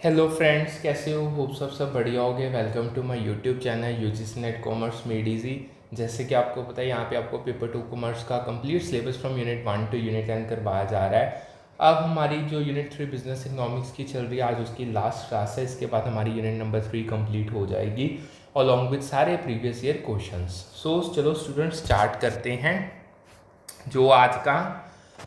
Hello friends, कैसे हो? Hope सब बढ़िया हो गए। Welcome to my YouTube channel UGC NET commerce made easy. जैसे कि आपको पता है, यहाँ पे आपको पेपर 2 कॉमर्स का complete syllabus from unit 1 to unit 10 करवाया जा रहा है। अब हमारी जो यूनिट 3 बिजनेस इकोनॉमिक्स की चल रही है, आज उसकी लास्ट क्लास है। इसके बाद हमारी यूनिट नंबर 3 कंप्लीट हो जाएगी अलॉन्ग विद सारे प्रीवियस ईयर क्वेश्चंस। सो चलो स्टूडेंट्स, स्टार्ट करते हैं जो आज का।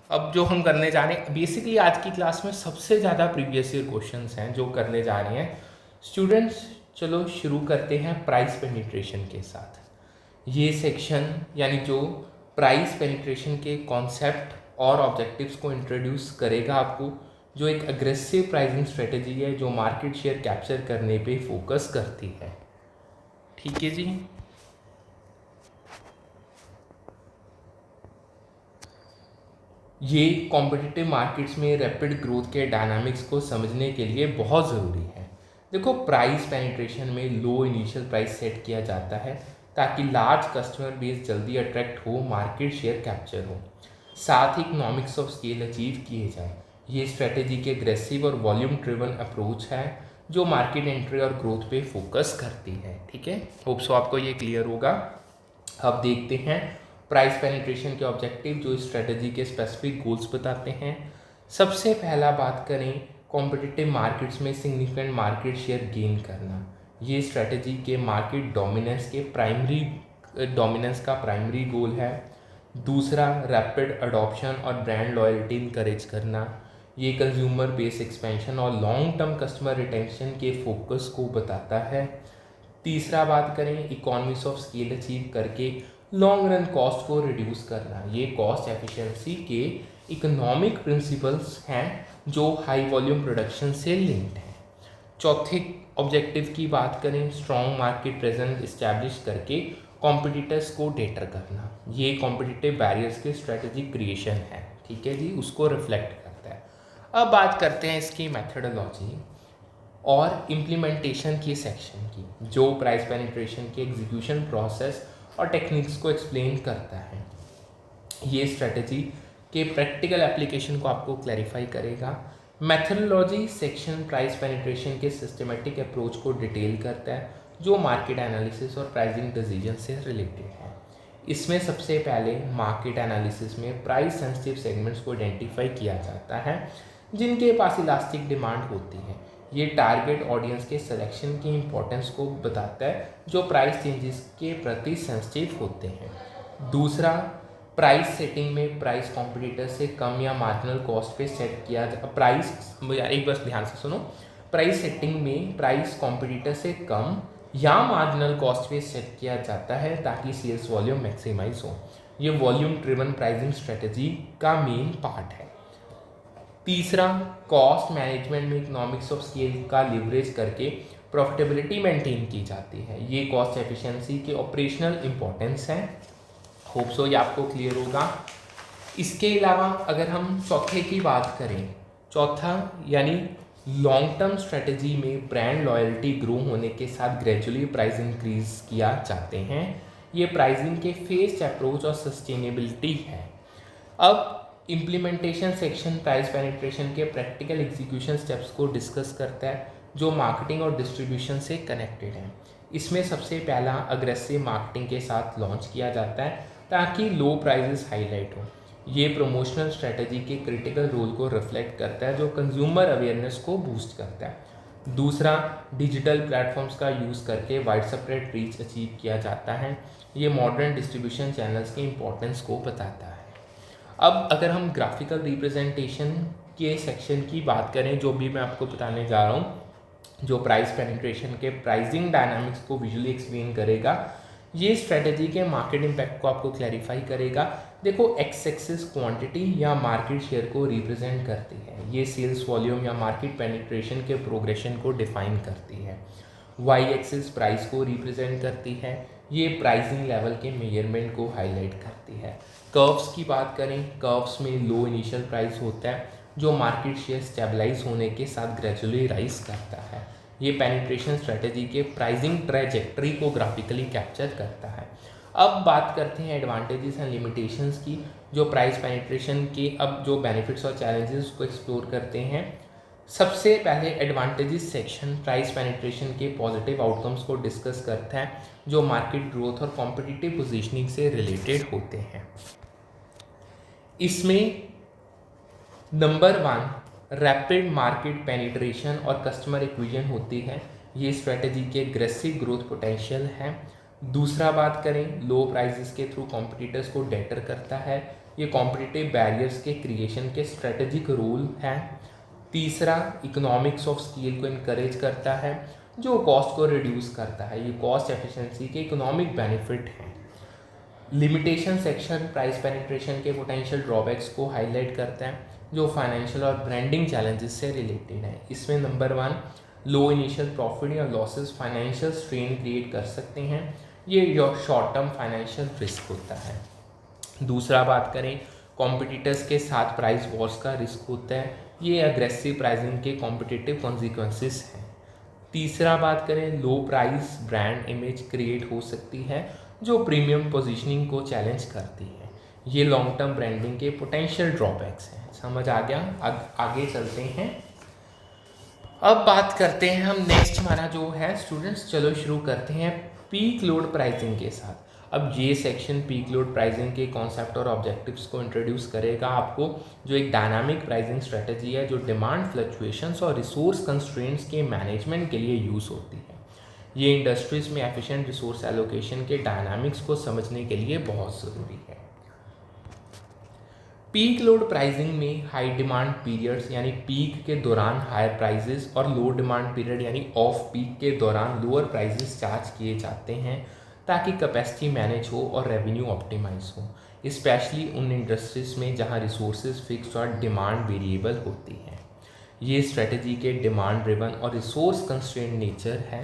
अब जो हम करने जा रहे हैं, बेसिकली आज की क्लास में सबसे ज़्यादा प्रीवियस ईयर क्वेश्चंस हैं जो करने जा रहे हैं स्टूडेंट्स। चलो शुरू करते हैं प्राइस पेनिट्रेशन के साथ। ये सेक्शन यानी जो प्राइस पेनिट्रेशन के कॉन्सेप्ट और ऑब्जेक्टिव्स को इंट्रोड्यूस करेगा आपको, जो एक अग्रेसिव प्राइसिंग स्ट्रेटेजी है जो मार्केट शेयर कैप्चर करने पे फोकस करती है। ठीक है जी। ये कॉम्पिटिटिव मार्केट्स में रैपिड ग्रोथ के डायनामिक्स को समझने के लिए बहुत ज़रूरी है। देखो, प्राइस पेनिट्रेशन में लो इनिशियल प्राइस सेट किया जाता है ताकि लार्ज कस्टमर बेस जल्दी अट्रैक्ट हो, मार्केट शेयर कैप्चर हो, साथ ही इकोनॉमिक्स ऑफ स्केल अचीव किए जाए। ये स्ट्रेटेजी के एग्रेसिव और वॉल्यूम ड्रिवन अप्रोच है जो मार्केट एंट्री और ग्रोथ पे फोकस करती है। ठीक है, होप सो आपको ये क्लियर होगा। अब देखते हैं प्राइस पेनिट्रेशन के ऑब्जेक्टिव जो इस स्ट्रेटजी के स्पेसिफिक गोल्स बताते हैं। सबसे पहला बात करें, कॉम्पिटिटिव मार्केट्स में सिग्निफिकेंट मार्केट शेयर गेन करना। ये स्ट्रेटजी के मार्केट डोमिनेंस का प्राइमरी गोल है। दूसरा, रैपिड अडॉप्शन और ब्रांड लॉयल्टी इनकरेज करना। ये कंज्यूमर बेस एक्सपेंशन और लॉन्ग टर्म कस्टमर रिटेंशन के फोकस को बताता है। तीसरा बात करें, इकोनॉमिक्स ऑफ स्केल अचीव करके लॉन्ग रन कॉस्ट को रिड्यूस करना। ये कॉस्ट एफिशिएंसी के इकोनॉमिक प्रिंसिपल्स हैं जो हाई वॉल्यूम प्रोडक्शन से लिंक्ड हैं। चौथे ऑब्जेक्टिव की बात करें, स्ट्रॉन्ग मार्केट प्रेजेंस इस्टेब्लिश करके कॉम्पिटिटर्स को डेटर करना। ये कॉम्पिटिटिव बैरियर्स के स्ट्रेटेजी क्रिएशन है। ठीक है जी, उसको रिफ्लेक्ट करता है। अब बात करते हैं इसकी मेथडोलॉजी और इम्प्लीमेंटेशन की सेक्शन की, जो प्राइस पेनिट्रेशन के एग्जीक्यूशन प्रोसेस और टेक्निक्स को एक्सप्लेन करता है। ये स्ट्रेटजी के प्रैक्टिकल एप्लीकेशन को आपको क्लैरिफाई करेगा। मेथडोलॉजी सेक्शन प्राइस पेनिट्रेशन के सिस्टमेटिक अप्रोच को डिटेल करता है जो मार्केट एनालिसिस और प्राइसिंग डिसीजन से रिलेटेड है। इसमें सबसे पहले मार्केट एनालिसिस में प्राइस सेंसिटिव सेगमेंट्स को आइडेंटिफाई किया जाता है जिनके पास इलास्टिक डिमांड होती है। ये टारगेट ऑडियंस के सिलेक्शन की इंपॉर्टेंस को बताता है जो प्राइस चेंजेस के प्रति सेंसिटिव होते हैं। दूसरा, प्राइस सेटिंग में प्राइस कॉम्पिटिटर से कम या मार्जिनल कॉस्ट पे सेट किया प्राइस, एक बस ध्यान से सुनो, प्राइस सेटिंग में प्राइस कॉम्पिटिटर से कम या मार्जिनल कॉस्ट पे सेट किया जाता है ताकि सेल्स वॉल्यूम मैक्सिमाइज हो। ये वॉल्यूम ड्रिवन प्राइसिंग स्ट्रेटजी का मेन पार्ट है। तीसरा, कॉस्ट मैनेजमेंट में इकोनॉमिक्स ऑफ स्केल का लिवरेज करके प्रॉफिटेबिलिटी मेंटेन की जाती है। ये कॉस्ट एफिशिएंसी के ऑपरेशनल इंपॉर्टेंस है। होप सो ये आपको क्लियर होगा। इसके अलावा अगर हम चौथे की बात करें, चौथा यानी लॉन्ग टर्म स्ट्रेटजी में ब्रांड लॉयल्टी ग्रो होने के साथ ग्रेजुअली प्राइस इंक्रीज किया जाते हैं। ये प्राइसिंग के फेस्ड अप्रोच और सस्टेनेबिलिटी है। अब इम्प्लीमेंटेशन सेक्शन प्राइस पेनिट्रेशन के प्रैक्टिकल एग्जीक्यूशन स्टेप्स को डिस्कस करता है जो मार्केटिंग और डिस्ट्रीब्यूशन से कनेक्टेड है। इसमें सबसे पहला अग्रेसिव मार्केटिंग के साथ लॉन्च किया जाता है ताकि लो प्राइसेस हाईलाइट हो। ये प्रमोशनल स्ट्रेटजी के क्रिटिकल रोल को रिफ्लेक्ट करता है जो कंज्यूमर अवेयरनेस को बूस्ट करता है। दूसरा, डिजिटल प्लेटफॉर्म्स का यूज़ करके वाइड स्प्रेड रीच अचीव किया जाता है। ये मॉडर्न डिस्ट्रीब्यूशन चैनल्स की इंपॉर्टेंस को बताता है। अब अगर हम ग्राफिकल रिप्रेजेंटेशन के सेक्शन की बात करें, जो भी मैं आपको बताने जा रहा हूँ, जो प्राइस पेनिट्रेशन के प्राइसिंग डायनामिक्स को विजुअली एक्सप्लेन करेगा, ये स्ट्रेटजी के मार्केट इम्पैक्ट को आपको क्लैरिफाई करेगा। देखो, एक्स एक्सिस क्वांटिटी या मार्केट शेयर को रिप्रेजेंट करती है। ये सेल्स वॉल्यूम या मार्केट पेनिट्रेशन के प्रोग्रेशन को डिफाइन करती है। वाई एक्सिस प्राइस को रिप्रेजेंट करती है। ये प्राइसिंग लेवल के मेजरमेंट को हाईलाइट करती है। कर्व्स की बात करें, कर्व्स में लो इनिशियल प्राइस होता है जो मार्केट शेयर स्टेबलाइज होने के साथ ग्रेजुअली राइज करता है। ये पेनिट्रेशन स्ट्रेटजी के प्राइसिंग ट्रैजेक्टरी को ग्राफिकली कैप्चर करता है। अब बात करते हैं एडवांटेजेस एंड लिमिटेशंस की, जो प्राइस पेनिट्रेशन के अब जो बेनिफिट्स और चैलेंजेस को एक्सप्लोर करते हैं। सबसे पहले एडवांटेजेस सेक्शन प्राइस पेनिट्रेशन के पॉजिटिव आउटकम्स को डिस्कस करता है जो मार्केट ग्रोथ और कॉम्पिटिटिव पोजीशनिंग से रिलेटेड होते हैं। इसमें नंबर 1 रैपिड मार्केट पेनिट्रेशन और कस्टमर एक्विजन होती है। ये स्ट्रेटजी के एग्रेसिव ग्रोथ पोटेंशियल है। दूसरा बात करें लो प्राइसेस के थ्रू कॉम्पिटिटर्स को डेटर करता है। ये कॉम्पिटिटिव बैरियर्स के क्रिएशन के स्ट्रेटेजिक रोल है। तीसरा इकोनॉमिक्स ऑफ स्केल को इनकरेज करता है जो कॉस्ट को रिड्यूस करता है। ये कॉस्ट एफिशिएंसी के इकोनॉमिक बेनिफिट हैं। लिमिटेशन सेक्शन प्राइस पेनिट्रेशन के पोटेंशियल ड्रॉबैक्स को हाईलाइट करता है जो फाइनेंशियल और ब्रांडिंग चैलेंजेस से रिलेटेड है। इसमें नंबर 1 लो इनिशियल प्रॉफिट या लॉसेस फाइनेंशियल स्ट्रेन क्रिएट कर सकते हैं। ये शॉर्ट टर्म फाइनेंशियल रिस्क होता है। दूसरा बात करें कॉम्पिटिटर्स के साथ प्राइस वॉर्स का रिस्क होता है। ये अग्रेसिव प्राइसिंग के कॉम्पिटिटिव कॉन्सिक्वेंसेस हैं। तीसरा बात करें लो प्राइस ब्रांड इमेज क्रिएट हो सकती है जो प्रीमियम पोजीशनिंग को चैलेंज करती है। ये लॉन्ग टर्म ब्रांडिंग के पोटेंशियल ड्रॉबैक्स हैं। समझ आ गया? आगे चलते हैं। अब बात करते हैं हम नेक्स्ट हमारा जो है स्टूडेंट्स, चलो शुरू करते हैं पीक लोड प्राइसिंग के साथ। अब ये सेक्शन पीक लोड प्राइसिंग के कॉन्सेप्ट और ऑब्जेक्टिव्स को इंट्रोड्यूस करेगा आपको, जो एक डायनामिक प्राइसिंग स्ट्रेटजी है जो डिमांड फ्लक्चुएशंस और रिसोर्स कंस्ट्रेंट्स के मैनेजमेंट के लिए यूज़ होती है। ये इंडस्ट्रीज में एफिशिएंट रिसोर्स एलोकेशन के डायनामिक्स को समझने के लिए बहुत ज़रूरी है। पीक लोड प्राइसिंग में हाई डिमांड पीरियड्स यानी पीक के दौरान हायर प्राइजेस और लो डिमांड पीरियड यानी ऑफ पीक के दौरान लोअर प्राइजेस चार्ज किए जाते हैं ताकि कैपेसिटी मैनेज हो और रेवेन्यू ऑप्टिमाइज हो, स्पेशली उन इंडस्ट्रीज में जहां रिसोर्सेज फिक्स्ड और डिमांड वेरिएबल होती है। ये स्ट्रेटजी के डिमांड ड्रिवन और रिसोर्स कंस्ट्रेंट नेचर है।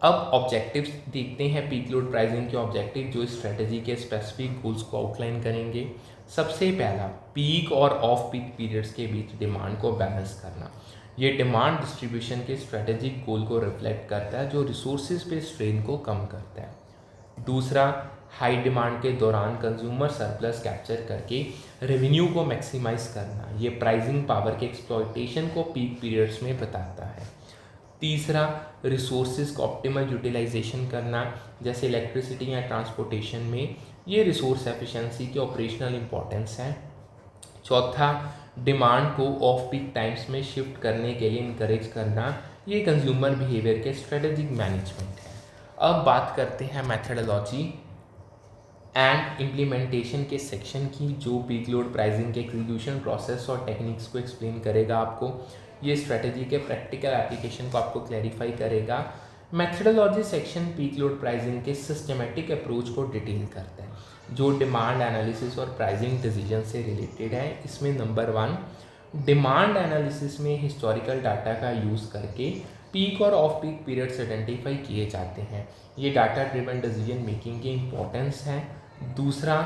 अब ऑब्जेक्टिव्स देखते हैं पीक लोड प्राइसिंग के ऑब्जेक्टिव जो स्ट्रेटजी के स्पेसिफिक गोल्स को आउटलाइन करेंगे। सबसे पहला पीक और ऑफ पीक पीरियड्स के बीच डिमांड को बैलेंस करना। ये डिमांड डिस्ट्रीब्यूशन के स्ट्रेटेजिक गोल को रिफ्लेक्ट करता है जो रिसोर्सेज पे स्ट्रेन को कम करता है। दूसरा हाई डिमांड के दौरान कंज्यूमर सरप्लस कैप्चर करके रेवेन्यू को मैक्सिमाइज करना। ये प्राइसिंग पावर के एक्सप्लॉयटेशन को पीक पीरियड्स में बताता है। तीसरा रिसोर्सेज को ऑप्टिमल यूटिलाइजेशन करना, जैसे इलेक्ट्रिसिटी या ट्रांसपोर्टेशन में ये रिसोर्स एफिशिएंसी के ऑपरेशनल इंपॉर्टेंस है। चौथा डिमांड को ऑफ पीक टाइम्स में शिफ्ट करने के लिए इनकरेज करना। ये कंज्यूमर बिहेवियर के स्ट्रेटेजिक मैनेजमेंट है। अब बात करते हैं मेथडोलॉजी एंड इम्प्लीमेंटेशन के सेक्शन की, जो पीक लोड प्राइसिंग के एग्जीक्यूशन प्रोसेस और टेक्निक्स को एक्सप्लेन करेगा आपको। ये स्ट्रेटजी के प्रैक्टिकल एप्लीकेशन को आपको क्लैरिफाई करेगा। Methodology section peak load pricing के सिस्टमेटिक अप्रोच को डिटेल करता है जो डिमांड एनालिसिस और प्राइसिंग डिसीजन से रिलेटेड है। इसमें नंबर 1 डिमांड एनालिसिस में हिस्टोरिकल डाटा का यूज़ करके पीक और ऑफ पीक पीरियड्स आइडेंटिफाई किए जाते हैं। ये डाटा ड्रिवन डिसीजन मेकिंग की इंपॉर्टेंस है। दूसरा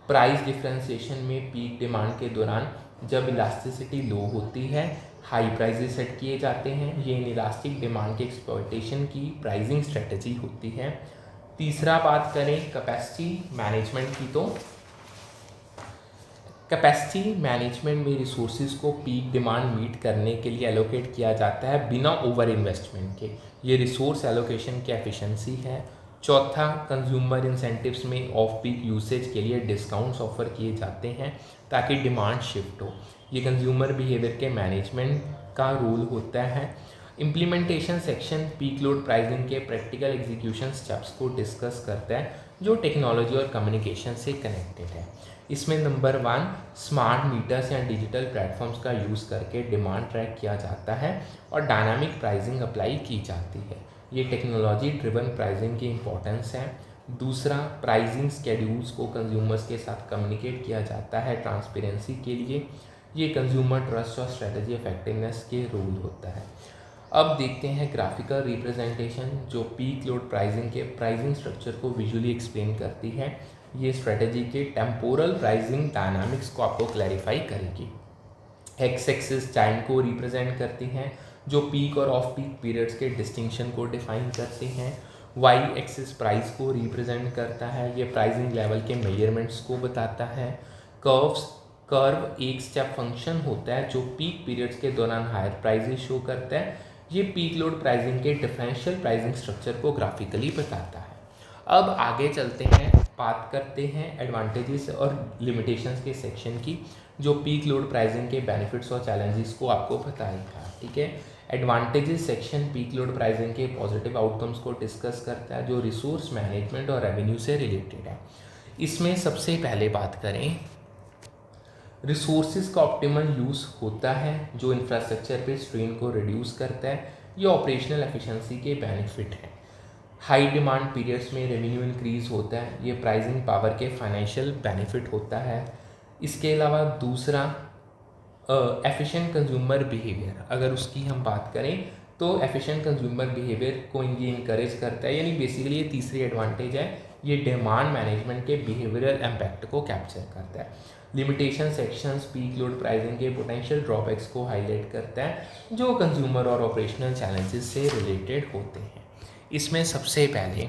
प्राइस डिफ्रेंसिएशन में पीक डिमांड के दौरान जब इलास्टिसिटी लो होती है हाई प्राइजेस सेट किए जाते हैं। ये इलास्टिक डिमांड के एक्सप्लॉयटेशन की प्राइसिंग स्ट्रेटजी होती है। तीसरा बात करें कैपेसिटी मैनेजमेंट की, तो कैपेसिटी मैनेजमेंट में रिसोर्सेज को पीक डिमांड मीट करने के लिए एलोकेट किया जाता है बिना ओवर इन्वेस्टमेंट के। ये रिसोर्स एलोकेशन की एफिशिएंसी है। चौथा कंज्यूमर इंसेंटिव्स में ऑफ पीक यूसेज के लिए डिस्काउंट्स ऑफर किए जाते हैं ताकि डिमांड शिफ्ट हो। ये कंज्यूमर बिहेवियर के मैनेजमेंट का रोल होता है। Implementation section peak load pricing के प्रैक्टिकल एग्जीक्यूशन स्टेप्स को डिस्कस करता है जो टेक्नोलॉजी और कम्युनिकेशन से कनेक्टेड है। इसमें नंबर 1 स्मार्ट मीटर्स या डिजिटल प्लेटफॉर्म्स का यूज़ करके डिमांड ट्रैक किया जाता है और डायनामिक प्राइसिंग अप्लाई की जाती है। ये टेक्नोलॉजी ड्रिवन प्राइसिंग की इंपॉर्टेंस है। दूसरा प्राइसिंग स्केड्यूल्स को कंज्यूमर्स के साथ कम्युनिकेट किया जाता है ट्रांसपेरेंसी के लिए। ये कंज्यूमर ट्रस्ट और स्ट्रेटजी इफेक्टिवनेस के रोल होता है। अब देखते हैं ग्राफिकल रिप्रेजेंटेशन जो पीक लोड प्राइसिंग के प्राइसिंग स्ट्रक्चर को विजुअली एक्सप्लेन करती है। ये स्ट्रेटजी के टेम्पोरल प्राइसिंग डायनामिक्स को आपको क्लैरिफाई करेगी। एक्स एक्सिस टाइम को रिप्रेजेंट करती हैं जो पीक और ऑफ पीक पीरियड्स के डिस्टिंक्शन को डिफाइन करते हैं। वाई एक्सिस प्राइस को रिप्रेजेंट करता है, ये प्राइसिंग लेवल के मेजरमेंट्स को बताता है। कर्व्स कर्व एक स्टेप फंक्शन होता है जो पीक पीरियड्स के दौरान हायर प्राइजेस शो करता है। ये पीक लोड प्राइसिंग के डिफरेंशियल प्राइसिंग स्ट्रक्चर को ग्राफिकली बताता है। अब आगे चलते हैं, बात करते हैं एडवांटेजेस और लिमिटेशंस के सेक्शन की, जो पीक लोड प्राइसिंग के बेनिफिट्स और चैलेंजेस को आपको बताएगा। ठीक है, advantages section peak load pricing के पॉजिटिव आउटकम्स को डिस्कस करता है जो रिसोर्स मैनेजमेंट और रेवेन्यू से रिलेटेड है। इसमें सबसे पहले बात करें, रिसोर्सेज का ऑप्टिमल यूज़ होता है जो इंफ्रास्ट्रक्चर पे स्ट्रेन को रिड्यूस करता है। ये ऑपरेशनल एफिशिएंसी के बेनिफिट हैं। हाई डिमांड पीरियड्स में रेवेन्यू इंक्रीज होता है, ये प्राइसिंग पावर के फाइनेंशियल बेनिफिट होता है। इसके अलावा दूसरा एफिशिएंट कंज्यूमर बिहेवियर, अगर उसकी हम बात करें तो एफिशिएंट कंज्यूमर बिहेवियर को ये इंकरेज करता है, यानी बेसिकली ये तीसरी एडवांटेज है, ये डिमांड मैनेजमेंट के बिहेवियरल इम्पैक्ट को कैप्चर करता है। Limitation sections peak load pricing के पोटेंशियल ड्रॉबैक्स को हाईलाइट करता है जो कंज्यूमर और ऑपरेशनल चैलेंजेस से रिलेटेड होते हैं। इसमें सबसे पहले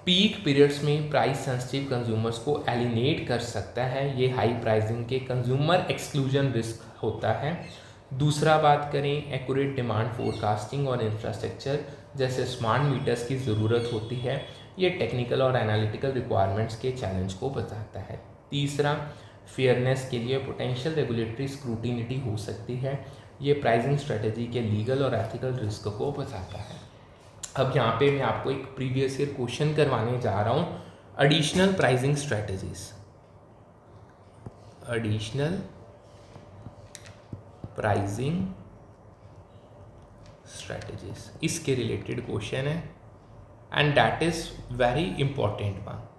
पीक पीरियड्स में प्राइस सेंसिटिव कंज्यूमर्स को एलिनेट कर सकता है, ये हाई प्राइसिंग के कंज्यूमर एक्सक्लूजन रिस्क होता है। दूसरा बात करें, एक्यूरेट डिमांड फोरकास्टिंग और इंफ्रास्ट्रक्चर जैसे स्मार्ट मीटर्स की ज़रूरत होती है, ये टेक्निकल और एनालिटिकल रिक्वायरमेंट्स के चैलेंज को बताता है। तीसरा, फेयरनेस के लिए पोटेंशियल रेगुलेटरी स्क्रूटिनिटी हो सकती है, ये प्राइसिंग स्ट्रेटजी के लीगल और एथिकल रिस्क को बताता है। अब यहाँ पे मैं आपको एक प्रीवियस ईयर क्वेश्चन करवाने जा रहा हूँ, additional pricing strategies, additional pricing strategies, इसके रिलेटेड क्वेश्चन है and that is very important one.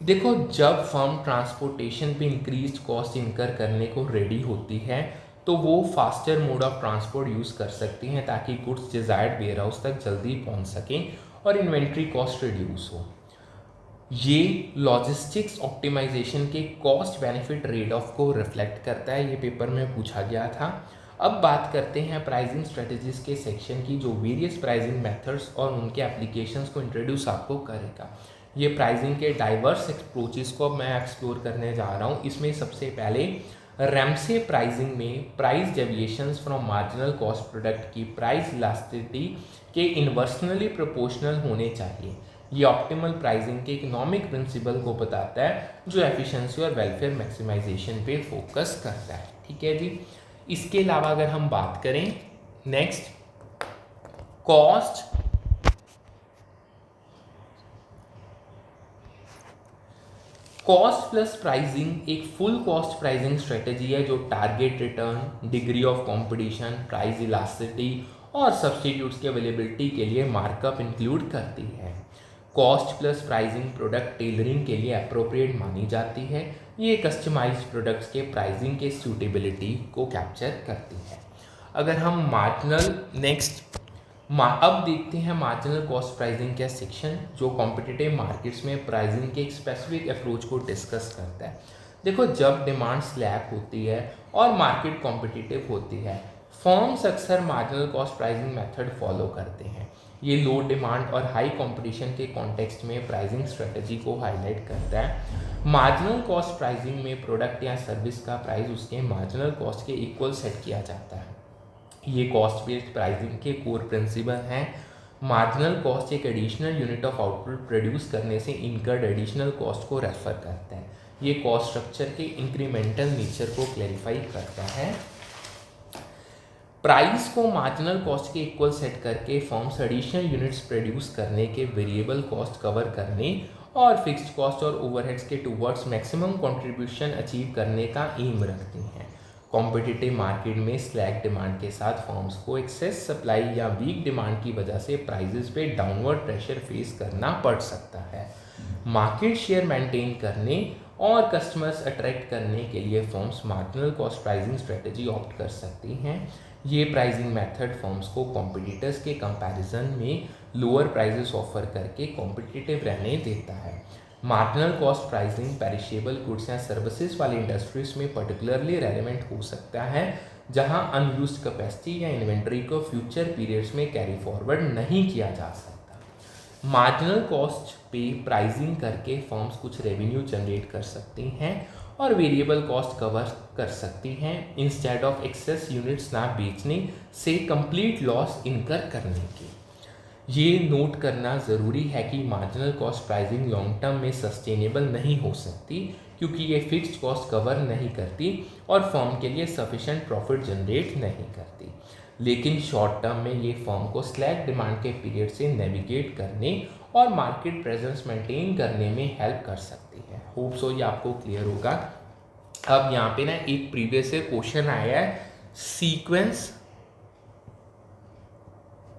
देखो, जब फर्म ट्रांसपोर्टेशन पे इंक्रीज कॉस्ट इनकर करने को रेडी होती है तो वो faster mode of transport use कर सकती हैं ताकि गुड्स डिजायर्ड वेयर हाउस तक जल्दी पहुंच सकें और इन्वेंट्री कॉस्ट रिड्यूस हो। ये लॉजिस्टिक्स ऑप्टिमाइजेशन के कॉस्ट बेनिफिट ट्रेड ऑफ को रिफ्लेक्ट करता है, ये पेपर में पूछा गया था। अब बात करते हैं प्राइसिंग स्ट्रेटजीज के सेक्शन की, जो वेरियस प्राइसिंग मेथड्स और उनके एप्लीकेशंस को इंट्रोड्यूस आपको करेगा। ये प्राइसिंग के डाइवर्स अप्रोचेस को मैं एक्सप्लोर करने जा रहा हूँ। इसमें सबसे पहले रैमसे प्राइसिंग में price deviations from marginal cost product की प्राइस इलास्टिसिटी के इन्वर्सनली प्रोपोर्शनल होने चाहिए। ये ऑप्टिमल प्राइसिंग के इकोनॉमिक प्रिंसिपल को बताता है जो एफिशिएंसी और वेलफेयर मैक्सिमाइजेशन पे फोकस करता है। ठीक है जी। इसके अलावा अगर हम बात करें नेक्स्ट, कॉस्ट प्लस प्राइसिंग एक फुल कॉस्ट प्राइसिंग स्ट्रेटेजी है जो target return, degree of competition, price elasticity और सब्सटीट्यूट्स की अवेलेबिलिटी के लिए मार्कअप इंक्लूड करती है। Cost plus pricing product tailoring के लिए अप्रोप्रिएट मानी जाती है। ये कस्टमाइज्ड प्रोडक्ट्स के प्राइसिंग के सूटेबिलिटी को कैप्चर करती है। अगर हम अब देखते हैं मार्जिनल कॉस्ट प्राइसिंग का सेक्शन, जो कॉम्पिटिटिव मार्केट्स में प्राइसिंग के एक स्पेसिफिक अप्रोच को डिस्कस करता है। देखो, जब डिमांड स्लैक होती है और मार्केट कॉम्पिटिटिव होती है, फर्म्स अक्सर marginal cost pricing method follow करते हैं। ये लो डिमांड और हाई कंपटीशन के कॉन्टेक्स्ट में प्राइसिंग स्ट्रेटजी को हाईलाइट करता है। मार्जिनल कॉस्ट प्राइसिंग में प्रोडक्ट या सर्विस का प्राइस उसके मार्जिनल कॉस्ट के इक्वल सेट किया जाता है। ये कॉस्ट बेस्ड प्राइसिंग के कोर प्रिंसिपल हैं। मार्जिनल कॉस्ट एक additional unit of output produce करने से इनकर्ड एडिशनल कॉस्ट को रेफर करता है। ये कॉस्ट स्ट्रक्चर के इंक्रीमेंटल नेचर को क्लैरिफाई करता है। प्राइस को मार्जिनल कॉस्ट के इक्वल सेट करके फर्म्स एडिशनल यूनिट्स प्रोड्यूस करने के वेरिएबल कॉस्ट कवर करने और फिक्स्ड कॉस्ट और ओवरहेड्स के टुवर्ड्स मैक्सिमम कंट्रीब्यूशन अचीव करने का एम रखती हैं। कॉम्पिटिटिव मार्केट में स्लैक डिमांड के साथ फर्म्स को एक्सेस सप्लाई या वीक डिमांड की वजह से प्राइसेस पे डाउनवर्ड प्रेशर फेस करना पड़ सकता है। मार्केट शेयर मेंटेन करने और कस्टमर्स अट्रैक्ट करने के लिए firms marginal cost pricing strategy opt कर सकती हैं। ये प्राइसिंग मेथड फर्म्स को कॉम्पिटिटर्स के कंपैरिजन में लोअर प्राइसेस ऑफर करके कॉम्पिटिटिव रहने देता है। Marginal cost pricing perishable goods या सर्विसेज वाली इंडस्ट्रीज में पर्टिकुलरली रेलेवेंट हो सकता है, जहां अनयूज्ड कैपेसिटी या इन्वेंट्री को फ्यूचर पीरियड्स में कैरी फॉरवर्ड नहीं किया जा सकता। मार्जिनल कॉस्ट पे प्राइसिंग करके फर्म्स कुछ रेवेन्यू जनरेट कर सकती हैं और वेरिएबल कॉस्ट कवर कर सकती हैं इंस्टेड ऑफ एक्सेस यूनिट्स ना बेचने से कंप्लीट लॉस इनकर करने की। ये नोट करना ज़रूरी है कि marginal cost pricing long term में सस्टेनेबल नहीं हो सकती क्योंकि ये फिक्स्ड कॉस्ट कवर नहीं करती और फर्म के लिए सफिशेंट प्रॉफिट जनरेट नहीं करती, लेकिन शॉर्ट टर्म में ये फर्म को स्लैक डिमांड के पीरियड से नेविगेट करने और मार्केट प्रेजेंस मेंटेन करने में हेल्प कर सकती है। होप सो ये आपको क्लियर होगा। अब यहाँ पे ना एक प्रीवियस क्वेश्चन आया है, sequence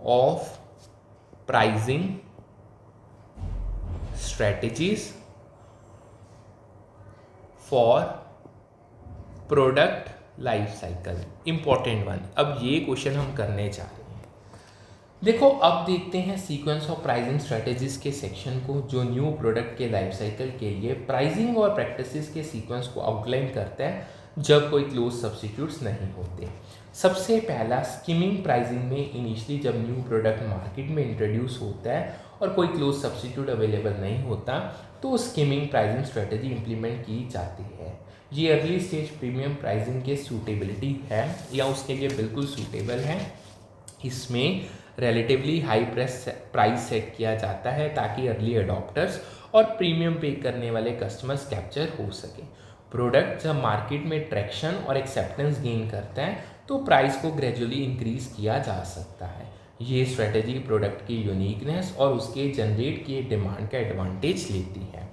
of pricing strategies for product life cycle, important one. अब ये क्वेश्चन हम करने जा रहे हैं। देखो अब देखते हैं सीक्वेंस ऑफ प्राइसिंग स्ट्रेटेजीज के सेक्शन को, जो न्यू प्रोडक्ट के लाइफ साइकिल के लिए प्राइसिंग और प्रैक्टिसेस के सीक्वेंस को आउटलाइन करता है जब कोई क्लोज सब्स्टिट्यूट्स नहीं होते। सबसे पहला स्कीमिंग प्राइसिंग में इनिशियली जब न्यू प्रोडक्ट मार्केट में इंट्रोड्यूस होता है और कोई क्लोज सब्स्टिट्यूट अवेलेबल नहीं होता तो स्कीमिंग प्राइसिंग स्ट्रेटजी इंप्लीमेंट की जाती है। ये अर्ली स्टेज प्रीमियम प्राइसिंग के सूटेबिलिटी है या उसके लिए बिल्कुल सूटेबल है। इसमें रिलेटिवली हाई प्राइस सेट किया जाता है ताकि अर्ली अडॉप्टर्स और प्रीमियम पे करने वाले कस्टमर्स कैप्चर हो सके। प्रोडक्ट जब मार्केट में ट्रैक्शन और एक्सेप्टेंस गेन करता है तो प्राइस को ग्रेजुअली इंक्रीज किया जा सकता है। ये स्ट्रेटेजी प्रोडक्ट की यूनिकनेस और उसके जनरेट किए डिमांड का एडवांटेज लेती है।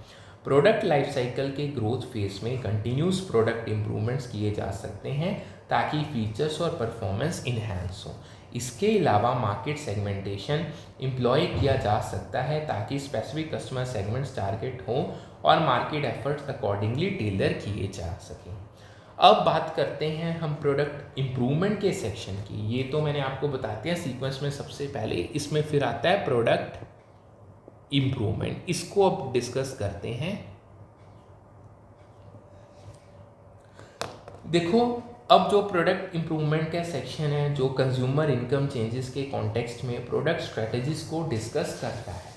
प्रोडक्ट लाइफ साइकिल के ग्रोथ फेज में कंटिन्यूस प्रोडक्ट इंप्रूवमेंट्स किए जा सकते हैं ताकि फीचर्स और परफॉर्मेंस इन्हेंस हो। इसके अलावा मार्केट सेगमेंटेशन एम्प्लॉय किया जा सकता है ताकि स्पेसिफिक कस्टमर सेगमेंट्स टारगेट हों और मार्केट एफर्ट्स अकॉर्डिंगली टेलर किए जा सकें। अब बात करते हैं हम प्रोडक्ट इम्प्रूवमेंट के सेक्शन की। ये तो मैंने आपको बता दिया सीक्वेंस में सबसे पहले, इसमें फिर आता है प्रोडक्ट इम्प्रूवमेंट। इसको अब डिस्कस करते हैं। देखो अब जो प्रोडक्ट इम्प्रूवमेंट का सेक्शन है जो कंज्यूमर इनकम चेंजेस के कॉन्टेक्स्ट में प्रोडक्ट स्ट्रेटजीज को डिस्कस करता है।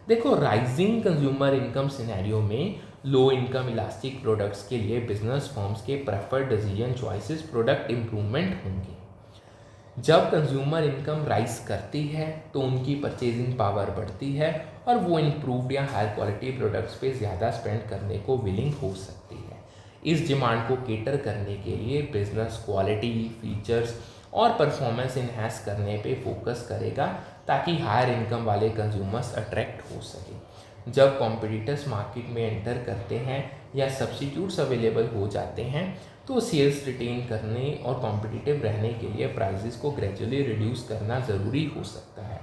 देखो राइजिंग कंज्यूमर इनकम सिनेरियो में लो इनकम इलास्टिक प्रोडक्ट्स के लिए बिजनेस फर्म्स के preferred decision choices product improvement होंगे। जब कंज्यूमर इनकम राइज करती है तो उनकी परचेजिंग पावर बढ़ती है और वो इम्प्रूव्ड या हायर क्वालिटी प्रोडक्ट्स पे ज़्यादा स्पेंड करने को विलिंग हो सकती है। इस डिमांड को केटर करने के लिए बिजनेस क्वालिटी, फीचर्स और परफॉर्मेंस इन्हांस करने पे फोकस करेगा ताकि हायर इनकम वाले कंज्यूमर्स अट्रैक्ट हो सके। जब कॉम्पिटिटर्स मार्केट में एंटर करते हैं या सब्स्टिट्यूट्स अवेलेबल हो जाते हैं तो सेल्स रिटेन करने और कॉम्पिटिटिव रहने के लिए प्राइसेस को ग्रेजुअली रिड्यूस करना ज़रूरी हो सकता है।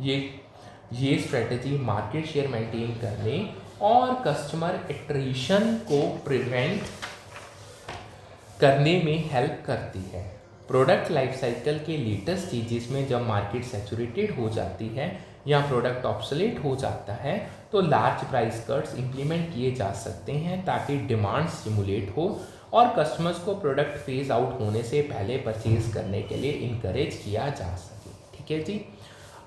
ये स्ट्रेटजी मार्केट शेयर मेंटेन करने और कस्टमर एट्रिशन को प्रिवेंट करने में हेल्प करती है। प्रोडक्ट लाइफ साइकिल के लेटेस्ट स्टेजेस में जब मार्केट सैचुरेटेड हो जाती है या प्रोडक्ट ऑब्सोलेट हो जाता है तो लार्ज प्राइस कट्स इंप्लीमेंट किए जा सकते हैं ताकि डिमांड स्टिमुलेट हो और कस्टमर्स को प्रोडक्ट फेज आउट होने से पहले परचेज करने के लिए इनकरेज किया जा सके। ठीक है जी।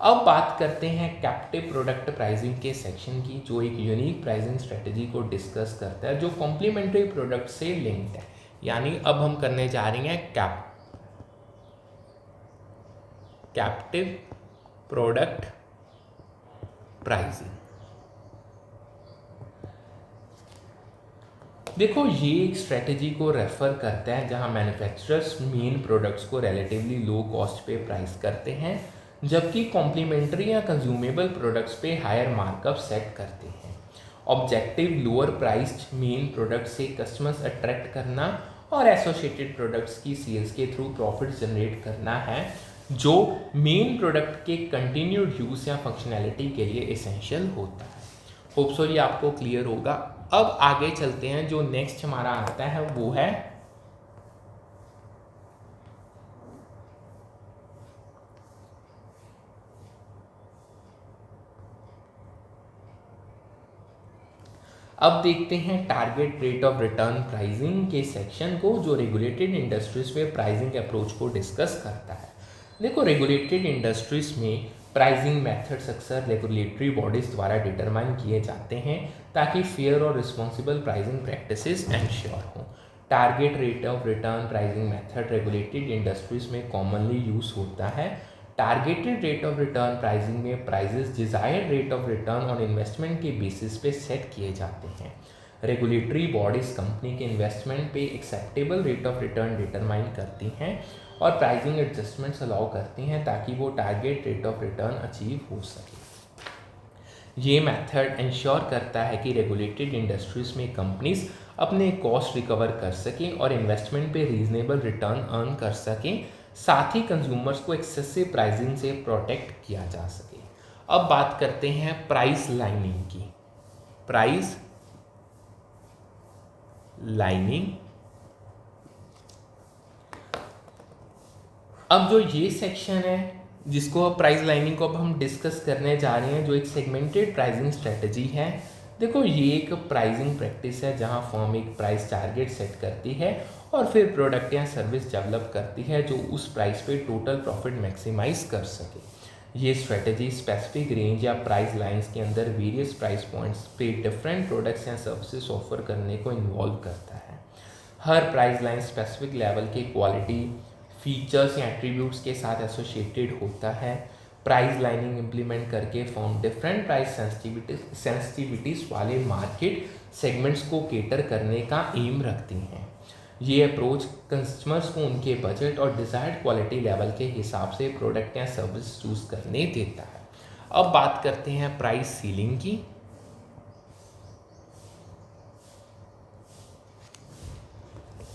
अब बात करते हैं कैप्टिव प्रोडक्ट प्राइसिंग के सेक्शन की, जो एक यूनिक प्राइसिंग स्ट्रेटजी को डिस्कस करता है जो कॉम्प्लीमेंट्री प्रोडक्ट से लिंक्ड है। यानी अब हम करने जा रहे हैं कैप्टिव प्रोडक्ट प्राइसिंग। देखो ये एक स्ट्रेटजी को रेफर करता है जहां मैन्युफैक्चरर्स मेन प्रोडक्ट्स को रिलेटिवली लो कॉस्ट पे प्राइस करते हैं जबकि कॉम्प्लीमेंट्री या कंज्यूमेबल प्रोडक्ट्स पे हायर मार्कअप सेट करते हैं। Objective lower priced main product से कस्टमर्स अट्रैक्ट करना और एसोसिएटेड प्रोडक्ट्स की सेल्स के थ्रू प्रॉफिट जनरेट करना है जो मेन प्रोडक्ट के कंटिन्यूड यूज या फंक्शनैलिटी के लिए एसेंशियल होता है। होप सो ये आपको क्लियर होगा। अब आगे चलते हैं, जो नेक्स्ट हमारा आता है वो है अब देखते हैं target rate of return pricing के सेक्शन को, जो रेगुलेटेड इंडस्ट्रीज में प्राइसिंग अप्रोच को डिस्कस करता है। देखो रेगुलेटेड इंडस्ट्रीज में प्राइसिंग मेथड्स अक्सर रेगुलेटरी बॉडीज द्वारा डिटरमाइन किए जाते हैं ताकि फेयर और रिस्पॉन्सिबल प्राइसिंग प्रैक्टिसेस एंश्योर हों। Target rate of return pricing method regulated industries में कॉमनली यूज होता है। Targeted rate of return pricing में prices desired rate of return on investment के बेसिस पे सेट किए जाते हैं। रेगुलेटरी बॉडीज कंपनी के इन्वेस्टमेंट पे acceptable rate of return determine करती हैं और प्राइसिंग एडजस्टमेंट्स अलाउ करती हैं ताकि वो target rate of return achieve हो सके। ये मेथड इंश्योर करता है कि रेगुलेटेड इंडस्ट्रीज में कंपनीज अपने कॉस्ट रिकवर कर सकें और इन्वेस्टमेंट पे रीजनेबल रिटर्न अर्न कर सकें, साथ ही कंज्यूमर्स को एक्सेसिव प्राइसिंग से प्रोटेक्ट किया जा सके। अब बात करते हैं प्राइस लाइनिंग की। प्राइस लाइनिंग, अब जो ये सेक्शन है जिसको अब प्राइस लाइनिंग को अब हम डिस्कस करने जा रहे हैं, जो एक सेगमेंटेड प्राइसिंग स्ट्रेटजी है। देखो, ये एक प्राइसिंग प्रैक्टिस है जहां फर्म एक प्राइस टारगेट सेट करती है और फिर प्रोडक्ट या सर्विस डेवलप करती है जो उस प्राइस पे टोटल प्रॉफिट मैक्सिमाइज कर सके। ये स्ट्रेटजी स्पेसिफिक रेंज या प्राइस लाइंस के अंदर वेरियस प्राइस पॉइंट्स पे डिफरेंट प्रोडक्ट्स या सर्विसेज ऑफर करने को इन्वॉल्व करता है। हर प्राइस लाइन स्पेसिफिक लेवल की क्वालिटी, फीचर्स या एट्रीब्यूट्स के साथ एसोसिएटेड होता है। प्राइस लाइनिंग इम्प्लीमेंट करके फर्म डिफरेंट प्राइस सेंसिटिविटीज वाले मार्केट सेगमेंट्स को केटर करने का एम रखती हैं। ये अप्रोच कस्टमर्स को उनके बजट और डिज़ायर्ड क्वालिटी लेवल के हिसाब से प्रोडक्ट या सर्विस चूज करने देता है। अब बात करते हैं प्राइस सीलिंग की।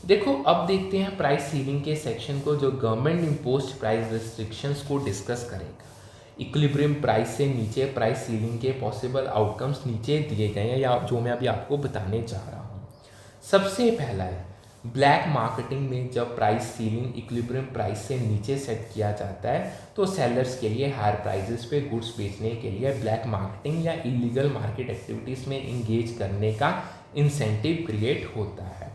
देखो, अब देखते हैं प्राइस सीलिंग के सेक्शन को जो गवर्नमेंट इम्पोज्ड प्राइस रिस्ट्रिक्शंस को डिस्कस करेगा। इक्विलिब्रियम प्राइस से नीचे प्राइस सीलिंग के पॉसिबल आउटकम्स नीचे दिए गए हैं या जो मैं अभी आपको बताने जा रहा हूँ। सबसे पहला है ब्लैक मार्केटिंग में जब प्राइस सीलिंग इक्विलिब्रियम प्राइस से नीचे सेट किया जाता है तो सेलर्स के लिए हायर प्राइजेस पे गुड्स बेचने के लिए ब्लैक मार्केटिंग या इलीगल मार्केट एक्टिविटीज़ में इंगेज करने का इंसेंटिव क्रिएट होता है।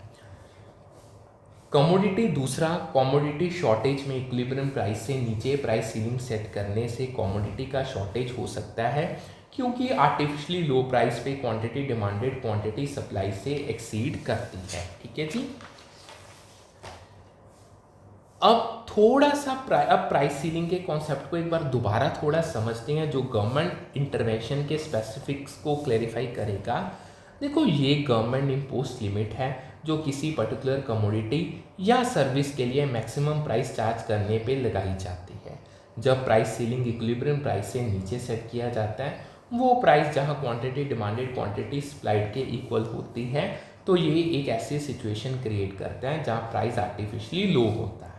कमोडिटी, दूसरा, कमोडिटी शॉर्टेज में इक्विलिब्रियम प्राइस से नीचे प्राइस सीलिंग सेट करने से कमोडिटी का शॉर्टेज हो सकता है क्योंकि आर्टिफिशियली लो प्राइस पे क्वांटिटी डिमांडेड क्वांटिटी सप्लाई से एक्सीड करती है। ठीक है जी। अब थोड़ा सा प्राइस सीलिंग के कॉन्सेप्ट को एक बार दोबारा थोड़ा समझते हैं जो गवर्नमेंट इंटरवेंशन के स्पेसिफिक्स को क्लैरिफाई करेगा। देखो, ये गवर्नमेंट इम्पोज्ड लिमिट है जो किसी पर्टिकुलर कमोडिटी या सर्विस के लिए मैक्सिमम प्राइस चार्ज करने पे लगाई जाती है। जब प्राइस सीलिंग इक्विलिब्रियम प्राइस से नीचे सेट किया जाता है, वो प्राइस जहां क्वांटिटी डिमांडेड क्वांटिटी सप्लाइड के इक्वल होती है, तो ये एक ऐसी सिचुएशन क्रिएट करता है जहां प्राइस आर्टिफिशियली लो होता है।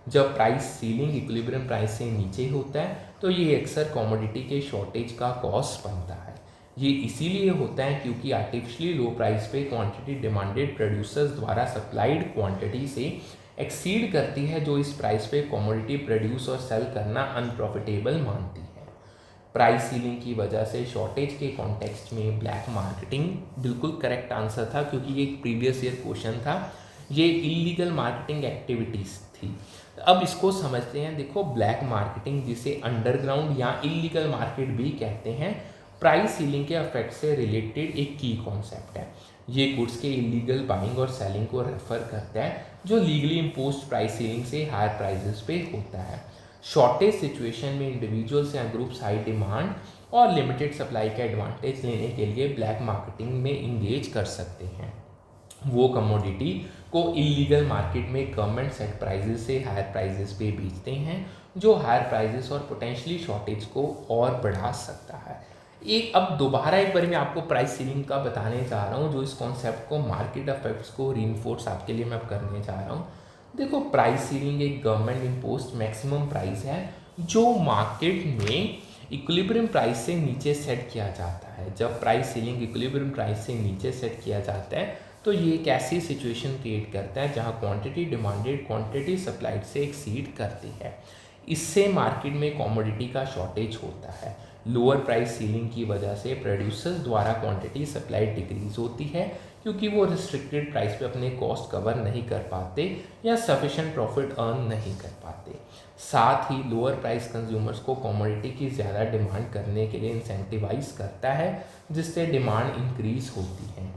जब प्राइस सीलिंग इक्विलिब्रियम प्राइस से नीचे होता है तो ये अक्सर कमोडिटी के शॉर्टेज का कॉज बनता है। ये इसीलिए होता है क्योंकि आर्टिफिशियली लो प्राइस पे क्वांटिटी डिमांडेड प्रोड्यूसर्स द्वारा सप्लाइड क्वांटिटी से एक्सीड करती है जो इस प्राइस पे कमोडिटी प्रोड्यूस और सेल करना अनप्रॉफिटेबल मानती है। प्राइस सीलिंग की वजह से शॉर्टेज के कॉन्टेक्स्ट में ब्लैक मार्केटिंग बिल्कुल करेक्ट आंसर था क्योंकि ये एक प्रीवियस ईयर क्वेश्चन था। ये इलीगल मार्केटिंग एक्टिविटीज़ थी। अब इसको समझते हैं। देखो, ब्लैक मार्केटिंग जिसे अंडरग्राउंड या इलीगल मार्केट भी कहते हैं, प्राइस सीलिंग के इफेक्ट से रिलेटेड एक की कॉन्सेप्ट है। ये गुड्स के इलीगल बाइंग और सेलिंग को रेफर करता है जो लीगली इम्पोज्ड प्राइस सीलिंग से हायर प्राइसेस पे होता है। शॉर्टेज सिचुएशन में इंडिविजुअल्स या ग्रुप्स हाई डिमांड और लिमिटेड सप्लाई का एडवांटेज लेने के लिए ब्लैक मार्केटिंग में इंगेज कर सकते हैं। वो कमोडिटी को इलीगल मार्केट में गवर्नमेंट सेट प्राइजेस से हायर प्राइजेस पे बेचते हैं जो हायर प्राइजेस और पोटेंशियली शॉर्टेज को और बढ़ा सकता है। अब दोबारा एक बार मैं आपको प्राइस सीलिंग का बताने जा रहा हूँ जो इस कॉन्सेप्ट को, मार्केट इफेक्ट्स को रीइंफोर्स आपके लिए मैं करने जा रहा हूँ। देखो, प्राइस सीलिंग एक गवर्नमेंट इम्पोज्ड मैक्सिमम प्राइस है जो मार्केट में इक्विलिब्रियम प्राइस से नीचे सेट किया जाता है। जब प्राइस सीलिंग इक्विलिब्रियम प्राइस से नीचे सेट किया जाता है तो ये एक ऐसी सिचुएशन क्रिएट करता है जहां क्वांटिटी डिमांडेड क्वांटिटी सप्लाइड से एक्सीड करती है। इससे मार्केट में कमोडिटी का शॉर्टेज होता है। लोअर प्राइस सीलिंग की वजह से प्रोड्यूसर्स द्वारा क्वांटिटी सप्लाई डिक्रीज होती है क्योंकि वो रिस्ट्रिक्टेड प्राइस पे अपने कॉस्ट कवर नहीं कर पाते या सफिशेंट प्रॉफिट अर्न नहीं कर पाते। साथ ही लोअर प्राइस कंज्यूमर्स को कमोडिटी की ज़्यादा डिमांड करने के लिए इंसेंटिवाइज करता है, जिससे डिमांड इंक्रीज होती है।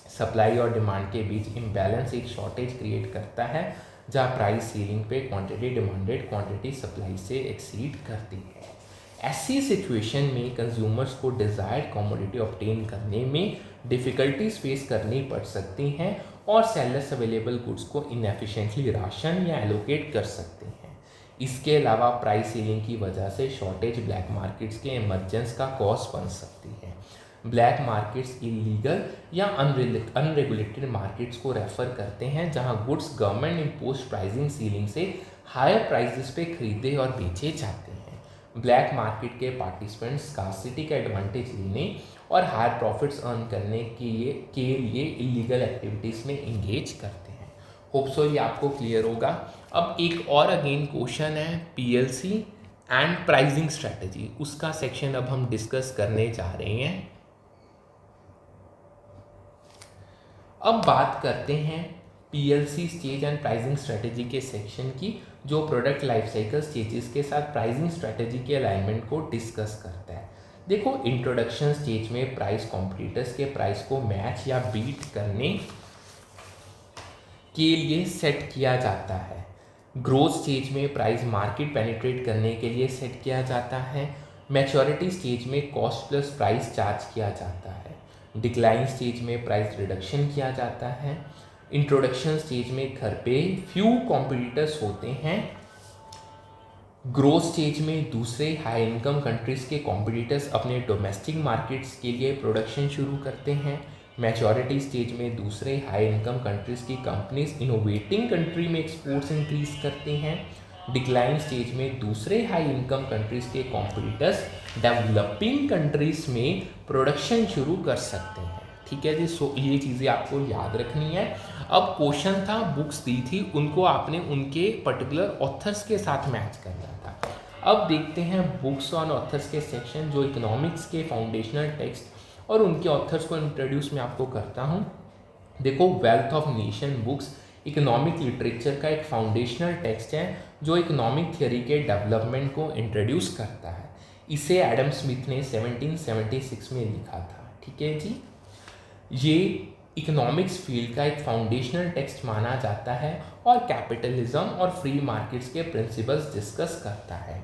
सप्लाई और डिमांड के बीच इम्बैलेंस एक शॉर्टेज क्रिएट करता है, जहाँ प्राइस सीलिंग पे क्वांटिटी डिमांडेड क्वांटिटी सप्लाई से एक्सीड करती है। ऐसी सिचुएशन में कंज्यूमर्स को डिज़ायर्ड कमोडिटी ऑब्टेन करने में डिफ़िकल्टीज फेस करनी पड़ सकती हैं और सेलर्स अवेलेबल गुड्स को इनएफिशिएंटली राशन या एलोकेट कर सकते हैं। इसके अलावा प्राइस सीलिंग की वजह से शॉर्टेज ब्लैक मार्केट्स के इमरजेंस का कॉज बन सकती है। ब्लैक मार्केट्स इलीगल या अनरेगुलेटेड मार्केट्स को रेफर करते हैं, जहां goods government impose pricing ceiling से हायर प्राइसेस पे खरीदे और बेचे जाते हैं। ब्लैक मार्केट के पार्टिसिपेंट्स स्कार्सिटी का एडवांटेज लेने और हायर प्रॉफिट्स अर्न करने के लिए इलीगल एक्टिविटीज़ में इंगेज करते हैं। होप सो ये आपको क्लियर होगा। अब एक और अगेन क्वेश्चन है पीएलसी एंड प्राइसिंग स्ट्रेटजी, उसका सेक्शन अब हम डिस्कस करने जा रहे हैं। अब बात करते हैं PLC stage and pricing strategy के सेक्शन की, जो प्रोडक्ट लाइफ साइकिल स्टेजेस के साथ प्राइसिंग स्ट्रेटजी के अलाइनमेंट को डिस्कस करता है। देखो, इंट्रोडक्शन स्टेज में प्राइस कॉम्पिटिटर्स के प्राइस को मैच या बीट करने के लिए सेट किया जाता है। ग्रोथ स्टेज में प्राइस मार्केट पेनिट्रेट करने के लिए सेट किया जाता है। मैच्योरिटी स्टेज में कॉस्ट प्लस प्राइस चार्ज किया जाता है। डिक्लाइन स्टेज में प्राइस रिडक्शन किया जाता है। इंट्रोडक्शन स्टेज में घर पे फ्यू कॉम्पिटिटर्स होते हैं। ग्रोथ स्टेज में दूसरे हाई इनकम कंट्रीज़ के कॉम्पिटिटर्स अपने डोमेस्टिक मार्केट्स के लिए प्रोडक्शन शुरू करते हैं। मैच्योरिटी स्टेज में दूसरे हाई इनकम कंट्रीज़ की कंपनीज इनोवेटिंग कंट्री में एक्सपोर्ट्स इंक्रीज करती हैं। डिक्लाइन स्टेज में दूसरे हाई इनकम कंट्रीज़ के कॉम्पिटिटर्स डेवलपिंग कंट्रीज़ में प्रोडक्शन शुरू कर सकते हैं। ठीक है जी, सो ये चीज़ें आपको याद रखनी है। अब क्वेश्चन था, बुक्स दी थी, उनको आपने उनके पर्टिकुलर ऑथर्स के साथ मैच करना था। अब देखते हैं बुक्स ऑन ऑथर्स के सेक्शन, जो इकोनॉमिक्स के फाउंडेशनल टेक्स्ट और उनके ऑथर्स को इंट्रोड्यूस मैं आपको करता हूँ। देखो, wealth of nation books economic literature का एक फाउंडेशनल टेक्स्ट है, जो इकोनॉमिक थियोरी के डेवलपमेंट को इंट्रोड्यूस करता है। इसे एडम स्मिथ ने 1776 में लिखा था। ठीक है जी, ये इकोनॉमिक्स फील्ड का एक फाउंडेशनल टेक्स्ट माना जाता है और कैपिटलिज्म और फ्री मार्केट्स के प्रिंसिपल्स डिस्कस करता है।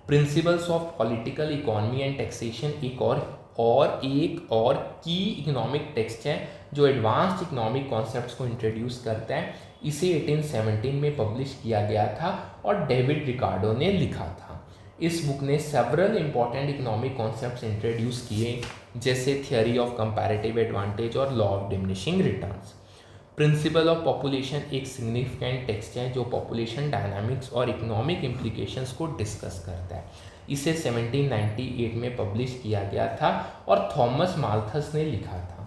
Principles of political economy and taxation एक और की इकोनॉमिक टेक्स्ट है, जो एडवांस्ड इकोनॉमिक कॉन्सेप्ट्स को इंट्रोड्यूस करता है। इसे 1817 में पब्लिश किया गया था और डेविड रिकार्डो ने लिखा था। इस बुक ने several important economic concepts introduce किए, जैसे थियोरी ऑफ कंपैरेटिव एडवांटेज और law of diminishing returns. Principle of population एक सिग्निफिकेंट टेक्स्ट है, जो पॉपुलेशन डायनामिक्स और इकोनॉमिक इम्प्लीकेशंस को डिस्कस करता है। इसे 1798 में पब्लिश किया गया था और थॉमस माल्थस ने लिखा था।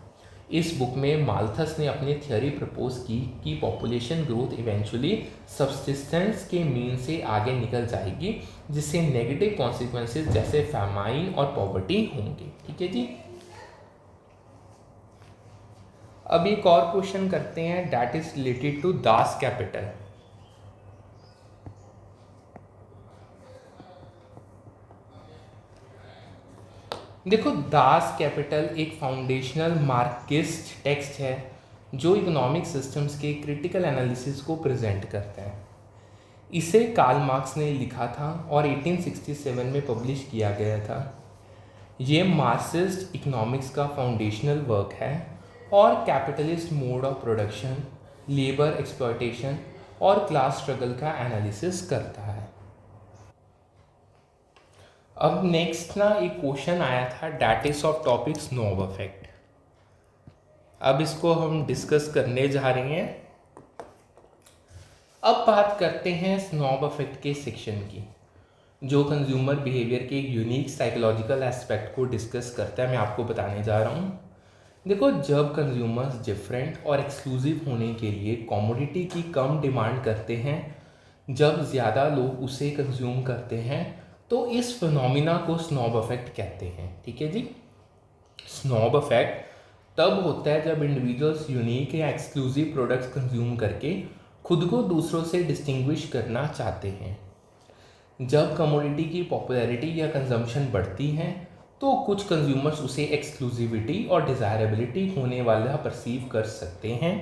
इस बुक में माल्थस ने अपनी थ्योरी प्रपोज की कि पॉपुलेशन ग्रोथ इवेंचुअली सब्सिस्टेंस के मीन से आगे निकल जाएगी, जिससे नेगेटिव कॉन्सिक्वेंसेस जैसे फैमाइन और पॉवर्टी होंगे। ठीक है जी, अब एक और क्वेश्चन करते हैं, that is related to Das Kapital. देखो, दास कैपिटल एक फाउंडेशनल मार्क्सिस्ट टेक्स्ट है, जो इकोनॉमिक सिस्टम्स के क्रिटिकल एनालिसिस को प्रेजेंट करता है। इसे कार्ल मार्क्स ने लिखा था और 1867 में पब्लिश किया गया था। ये मार्क्सिस्ट इकोनॉमिक्स का फाउंडेशनल वर्क है और capitalist mode of production, labour exploitation और क्लास स्ट्रगल का एनालिसिस करता है। अब नेक्स्ट ना एक क्वेश्चन आया था, that is of topic snob effect. अब इसको हम डिस्कस करने जा रहे हैं। अब बात करते हैं स्नोब इफेक्ट के सेक्शन की, जो कंज्यूमर बिहेवियर के एक यूनिक साइकोलॉजिकल एस्पेक्ट को डिस्कस करता है। मैं आपको बताने जा रहा हूँ। देखो, जब कंज्यूमर्स डिफरेंट और एक्सक्लूसिव होने के लिए कमोडिटी की कम डिमांड करते हैं, जब ज़्यादा लोग उसे कंज्यूम करते हैं, तो इस फिनोमिना को स्नोब इफेक्ट कहते हैं। ठीक है जी, स्नोब इफेक्ट तब होता है जब इंडिविजुअल्स यूनिक या एक्सक्लूसिव प्रोडक्ट्स कंज्यूम करके खुद को दूसरों से डिस्टिंग्विश करना चाहते हैं। जब कमोडिटी की पॉपुलैरिटी या कंजम्पशन बढ़ती है तो कुछ कंज्यूमर्स उसे एक्सक्लूसिविटी और डिज़ायरेबिलिटी होने वाला परसीव कर सकते हैं।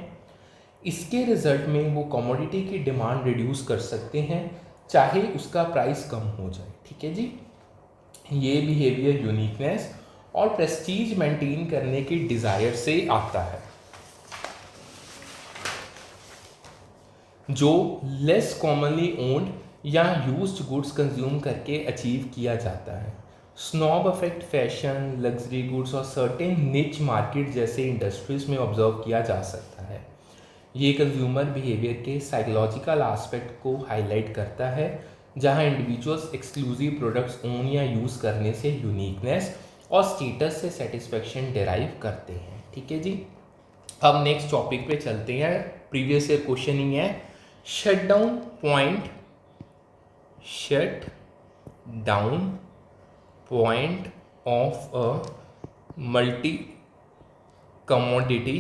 इसके रिजल्ट में वो कमोडिटी की डिमांड रिड्यूस कर सकते हैं चाहे उसका प्राइस कम हो जाए। ठीक है जी, ये बिहेवियर यूनिकनेस और प्रेस्टीज मेंटेन करने की डिज़ायर से आता है, जो लेस कॉमनली ओन्ड या यूज्ड गुड्स कंज्यूम करके अचीव किया जाता है। Snob effect fashion, luxury goods और सर्टेन निच मार्केट जैसे इंडस्ट्रीज में ऑब्जर्व किया जा सकता है। ये कंज्यूमर बिहेवियर के साइकोलॉजिकल एस्पेक्ट को हाईलाइट करता है, जहां इंडिविजुअल्स एक्सक्लूसिव प्रोडक्ट्स ओन या यूज़ करने से यूनिकनेस और स्टेटस से सेटिस्फेक्शन डिराइव करते हैं। ठीक है जी, अब नेक्स्ट टॉपिक पे चलते हैं। प्रीवियस ईयर क्वेश्चनिंग है, shut down point of a multi commodity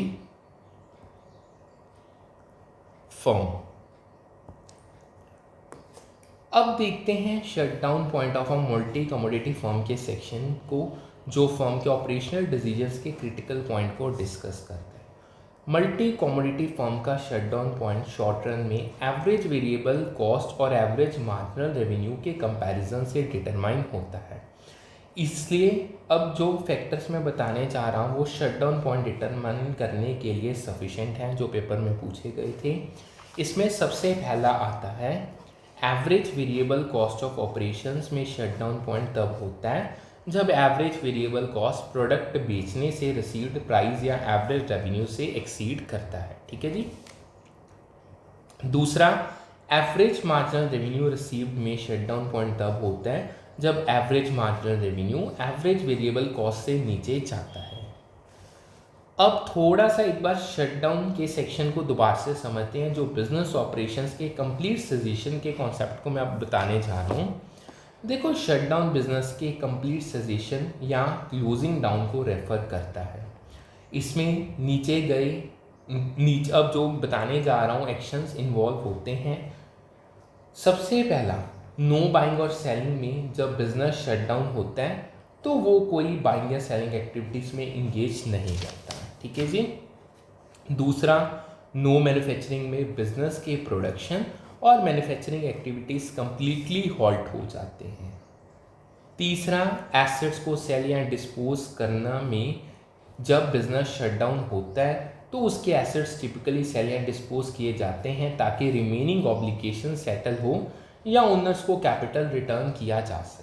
firm. अब देखते हैं shut down point of a multi commodity firm के सेक्शन को, जो फर्म के ऑपरेशनल डिसीजंस के क्रिटिकल पॉइंट को डिस्कस करता है। मल्टी कमोडिटी फर्म का shut down point short run में एवरेज वेरिएबल कॉस्ट और एवरेज मार्जिनल रेवेन्यू के कंपैरिजन से डिटरमाइन होता है। इसलिए अब जो फैक्टर्स मैं बताने जा रहा हूँ वो शट डाउन पॉइंट डिटरमाइन करने के लिए सफिशेंट हैं, जो पेपर में पूछे गए थे। इसमें सबसे पहला आता है average variable cost of operations में शट डाउन पॉइंट तब होता है जब एवरेज वेरिएबल कॉस्ट प्रोडक्ट बेचने से रिसीव्ड प्राइस या एवरेज रेवेन्यू से एक्सीड करता है। ठीक है जी। दूसरा, एवरेज मार्जिनल रेवेन्यू रिसीव्ड में शट डाउन पॉइंट तब होता है जब average marginal revenue average variable cost से नीचे जाता है। अब थोड़ा सा एक बार शटडाउन के सेक्शन को दोबारा से समझते हैं, जो बिजनेस ऑपरेशंस के कंप्लीट सेजेशन के कॉन्सेप्ट को मैं अब बताने जा रहा हूँ। देखो, शटडाउन बिजनेस के कंप्लीट सेजेशन या क्लोजिंग डाउन को रेफर करता है। इसमें अब जो बताने जा रहा हूँ एक्शंस इन्वॉल्व होते हैं। सबसे पहला, नो बाइंग और सेलिंग में जब बिजनेस शटडाउन होता है तो वो कोई बाइंग या सेलिंग एक्टिविटीज़ में इंगेज नहीं करता। ठीक है जी। दूसरा, नो मैन्युफैक्चरिंग में बिजनेस के प्रोडक्शन और मैन्युफैक्चरिंग एक्टिविटीज़ कंप्लीटली हॉल्ट हो जाते हैं। तीसरा, एसेट्स को सेल या डिस्पोज करना में जब बिजनेस शटडाउन होता है तो उसके एसेट्स टिपिकली सेल या डिस्पोज किए जाते हैं ताकि रिमेनिंग ऑब्लिगेशन सेटल हो या ओनर्स को कैपिटल रिटर्न किया जा सके।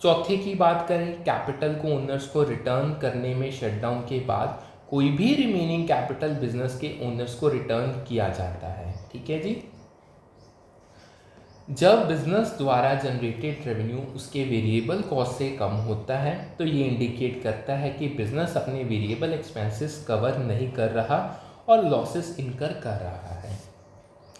चौथे की बात करें, कैपिटल को ओनर्स को रिटर्न करने में शटडाउन के बाद कोई भी रिमेनिंग कैपिटल बिजनेस के ओनर्स को रिटर्न किया जाता है। ठीक है जी। जब बिजनेस द्वारा जनरेटेड रेवेन्यू उसके वेरिएबल कॉस्ट से कम होता है तो ये इंडिकेट करता है कि बिजनेस अपने वेरिएबल एक्सपेंसेस कवर नहीं कर रहा और लॉसेस इनकर कर रहा है।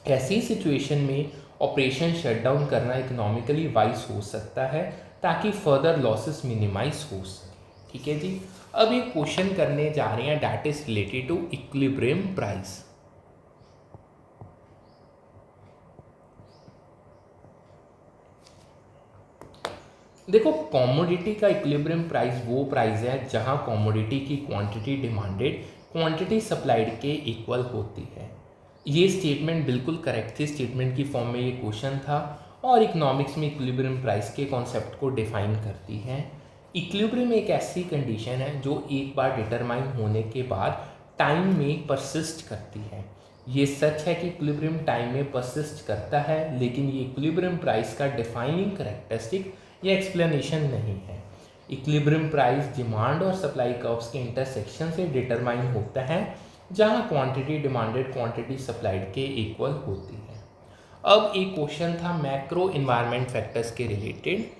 ऐसी सिचुएशन में ऑपरेशन शटडाउन करना इकोनॉमिकली वाइज हो सकता है ताकि फर्दर लॉसेस मिनिमाइज हो सके। ठीक है जी। अब एक क्वेश्चन करने जा रहे हैं that is related to equilibrium price. देखो, कमोडिटी का इक्विलिब्रियम प्राइस वो प्राइस है जहां कमोडिटी की क्वांटिटी डिमांडेड क्वांटिटी सप्लाइड के इक्वल होती है। ये स्टेटमेंट बिल्कुल करेक्ट थी, स्टेटमेंट की फॉर्म में ये क्वेश्चन था और इकोनॉमिक्स में इक्विलिब्रियम प्राइस के कॉन्सेप्ट को डिफाइन करती है। इक्विलिब्रियम एक ऐसी कंडीशन है जो एक बार डिटरमाइन होने के बाद टाइम में परसिस्ट करती है। ये सच है कि इक्विलिब्रियम टाइम में परसिस्ट करता है, लेकिन ये इक्विलिब्रियम प्राइस का डिफाइनिंग कैरेक्टरिस्टिक या एक्सप्लेनेशन नहीं है। इक्विलिब्रियम प्राइस डिमांड और सप्लाई कर्व्स के इंटरसेक्शन से डिटरमाइन होता है जहां क्वांटिटी डिमांडेड क्वांटिटी सप्लाइड के इक्वल होती है। अब एक क्वेश्चन था मैक्रो इन्वायरमेंट फैक्टर्स के रिलेटेड,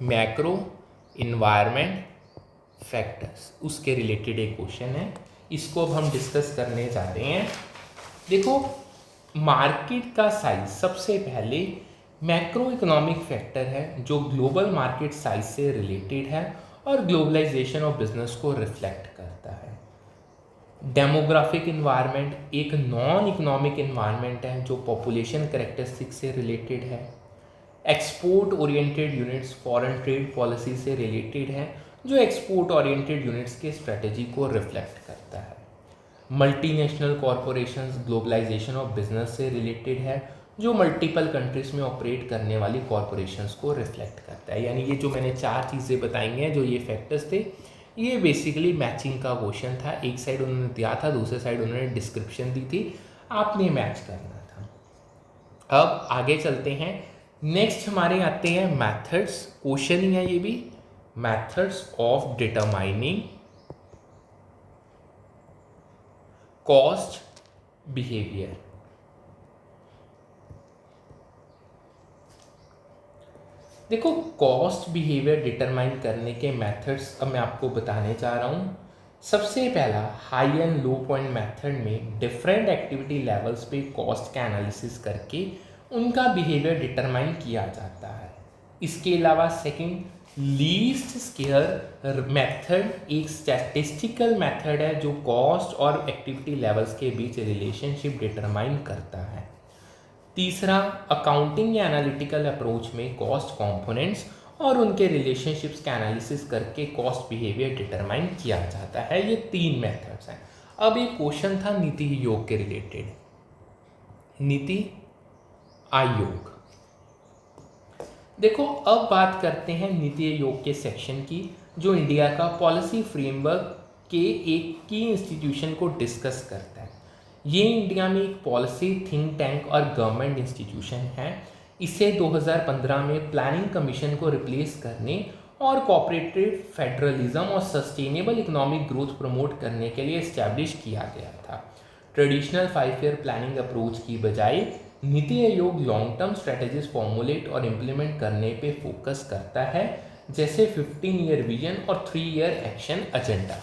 मैक्रो इन्वायरमेंट फैक्टर्स उसके रिलेटेड एक क्वेश्चन है, इसको अब हम डिस्कस करने जा रहे हैं। देखो, मार्केट का साइज सबसे पहले मैक्रो इकोनॉमिक फैक्टर है जो ग्लोबल मार्केट साइज से रिलेटेड है और ग्लोबलाइजेशन ऑफ बिजनेस को रिफ्लेक्ट करता है। डेमोग्राफिक इन्वायरमेंट एक नॉन इकोनॉमिक इन्वायरमेंट है जो पॉपुलेशन करेक्टरिस्टिक से रिलेटेड है। Export oriented units foreign trade policy से रिलेटेड है जो एक्सपोर्ट ओरिएंटेड यूनिट्स के स्ट्रेटजी को रिफ्लेक्ट करता है। Multinational corporations globalisation of business से रिलेटेड है जो मल्टीपल कंट्रीज में ऑपरेट करने वाली कॉरपोरेशंस को रिफ्लेक्ट करता है। यानी ये जो मैंने 4 चीज़ें बताई हैं, जो ये फैक्टर्स थे, ये बेसिकली मैचिंग का क्वेश्चन था। एक साइड उन्होंने दिया था, दूसरे साइड उन्होंने डिस्क्रिप्शन दी थी, आपने मैच करना था। अब आगे चलते हैं। नेक्स्ट हमारे आते हैं मैथड्स, क्वेश्चन ही है ये भी, methods of determining cost behaviour. देखो, कॉस्ट बिहेवियर डिटरमाइन करने के मेथड्स अब मैं आपको बताने जा रहा हूँ। सबसे पहला high and low point method में डिफरेंट एक्टिविटी लेवल्स पे कॉस्ट का एनालिसिस करके उनका बिहेवियर डिटरमाइन किया जाता है। इसके अलावा सेकंड लीस्ट स्क्वेयर मेथड एक स्टैटिस्टिकल मेथड है जो कॉस्ट और एक्टिविटी लेवल्स के बीच रिलेशनशिप डिटरमाइन करता है। तीसरा अकाउंटिंग या एनालिटिकल अप्रोच में कॉस्ट कंपोनेंट्स और उनके रिलेशनशिप्स का एनालिसिस करके कॉस्ट बिहेवियर डिटरमाइन किया जाता है। ये 3 मेथड्स हैं। अब एक क्वेश्चन था नीति आयोग के रिलेटेड, नीति आयोग। देखो, अब बात करते हैं नीति आयोग के सेक्शन की, जो इंडिया का पॉलिसी फ्रेमवर्क के एक की इंस्टीट्यूशन को डिस्कस करता है। ये इंडिया में एक पॉलिसी थिंक टैंक और गवर्नमेंट इंस्टीट्यूशन है। इसे 2015 में प्लानिंग कमीशन को रिप्लेस करने और कोऑपरेटिव फेडरलिज्म और सस्टेनेबल इकोनॉमिक ग्रोथ प्रमोट करने के लिए इस्टेब्लिश किया गया था। ट्रेडिशनल 5 ईयर प्लानिंग अप्रोच की बजाय NITI Aayog long term strategies formulate और इम्प्लीमेंट करने पे फोकस करता है, जैसे 15 ईयर विजन और 3 year action agenda.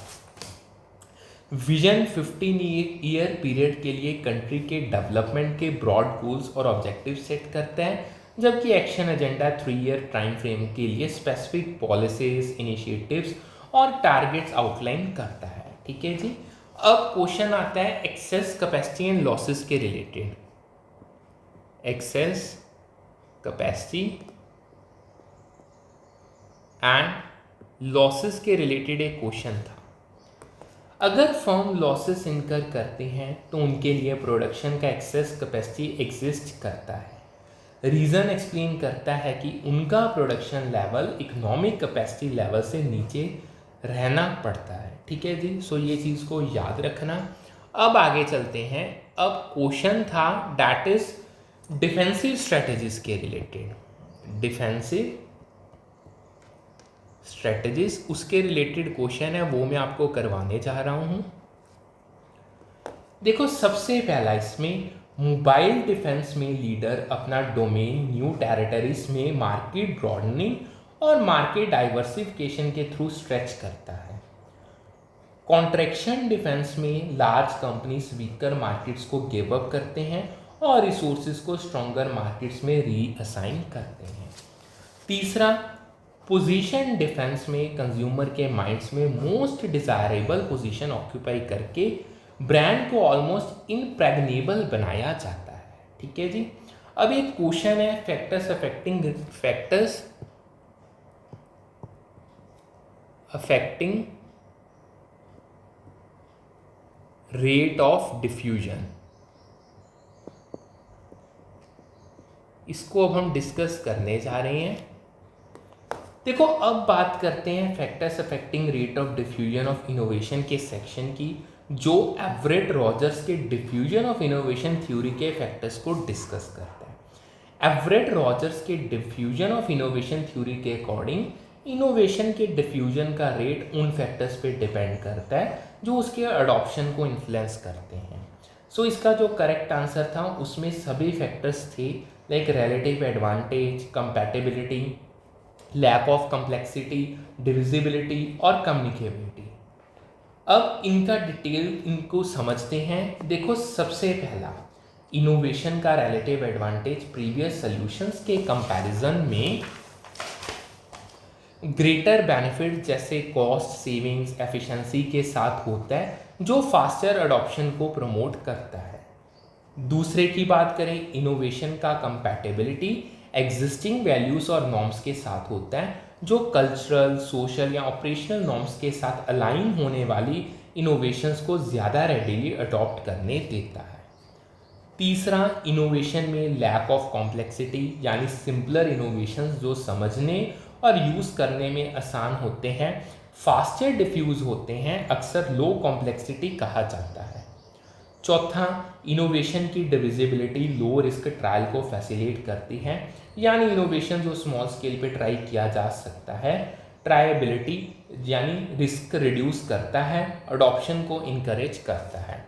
Vision 15 year period के लिए कंट्री के डेवलपमेंट के ब्रॉड गोल्स और ऑब्जेक्टिव सेट करता है, जबकि action agenda 3 year time frame के लिए स्पेसिफिक पॉलिसीज, इनिशिएटिव्स और टारगेट्स आउटलाइन करता है। ठीक है जी। अब क्वेश्चन आता है एक्सेस कैपेसिटी एंड लॉसेस के related. Access capacity and losses के रिलेटेड एक क्वेश्चन था। अगर फर्म लॉसेस इनकर करते हैं तो उनके लिए प्रोडक्शन का एक्सेस कैपेसिटी एग्जिस्ट करता है। रीज़न एक्सप्लेन करता है कि उनका production level economic capacity level से नीचे रहना पड़ता है। ठीक है जी। सो ये चीज़ को याद रखना। अब आगे चलते हैं। अब क्वेश्चन था दैट इज डिफेंसिव स्ट्रेटजीज के रिलेटेड। डिफेंसिव स्ट्रेटजीज, उसके रिलेटेड क्वेश्चन है, वो मैं आपको करवाने जा रहा हूँ। देखो, सबसे पहला इसमें मोबाइल डिफेंस में लीडर अपना डोमेन न्यू टेरिटरीज में मार्केट ब्रॉडनिंग और मार्केट डाइवर्सिफिकेशन के थ्रू स्ट्रेच करता है। कॉन्ट्रैक्शन डिफेंस में लार्ज कंपनीज वीकर मार्केट्स को गिव अप करते हैं और रिसोर्सेज को स्ट्रॉन्गर मार्केट्स में रीअसाइन करते हैं। तीसरा, पोजीशन डिफेंस में कंज्यूमर के माइंड्स में मोस्ट डिजायरेबल पोजीशन ऑक्यूपाई करके ब्रांड को ऑलमोस्ट इनप्रेग्नेबल बनाया जाता है। ठीक है जी। अब एक क्वेश्चन है factors affecting rate of diffusion. इसको अब हम डिस्कस करने जा रहे हैं। देखो, अब बात करते हैं factors affecting rate of diffusion of innovation के सेक्शन की, जो एवरेट रॉजर्स के डिफ्यूजन ऑफ इनोवेशन थ्योरी के फैक्टर्स को डिस्कस करता है। एवरेट रॉजर्स के डिफ्यूजन ऑफ इनोवेशन थ्योरी के अकॉर्डिंग इनोवेशन के डिफ्यूजन का रेट उन फैक्टर्स पे डिपेंड करता है जो उसके अडॉप्शन को इन्फ्लुएंस करते हैं। सो इसका जो करेक्ट आंसर था उसमें सभी फैक्टर्स थे, like relative advantage, compatibility, lack of complexity, divisibility और कम्युनिकेबिलिटी। अब इनका डिटेल इनको समझते हैं। देखो, सबसे पहला इनोवेशन का रिलेटिव एडवांटेज प्रीवियस सॉल्यूशंस के कंपैरिजन में ग्रेटर बेनिफिट जैसे कॉस्ट सेविंग्स एफिशिएंसी के साथ होता है, जो फास्टर अडॉप्शन को प्रमोट करता है। दूसरे की बात करें, इनोवेशन का कंपैटिबिलिटी एग्जिस्टिंग वैल्यूज और नॉर्म्स के साथ होता है, जो कल्चरल सोशल या ऑपरेशनल नॉर्म्स के साथ अलाइन होने वाली इनोवेशंस को ज़्यादा रेडिली अडॉप्ट करने देता है। तीसरा, इनोवेशन में लैक ऑफ कॉम्प्लेक्सिटी यानी सिंपलर इनोवेशंस जो समझने और यूज़ करने में आसान होते हैं, फास्टर डिफ्यूज़ होते हैं, अक्सर लो कॉम्प्लेक्सिटी कहा जाता है। चौथा, इनोवेशन की डिविजिबिलिटी लो रिस्क ट्रायल को फैसिलिटेट करती है, यानी इनोवेशन जो स्मॉल स्केल पे ट्राई किया जा सकता है, ट्रायबिलिटी यानी रिस्क रिड्यूस करता है, अडॉप्शन को इनकरेज करता है।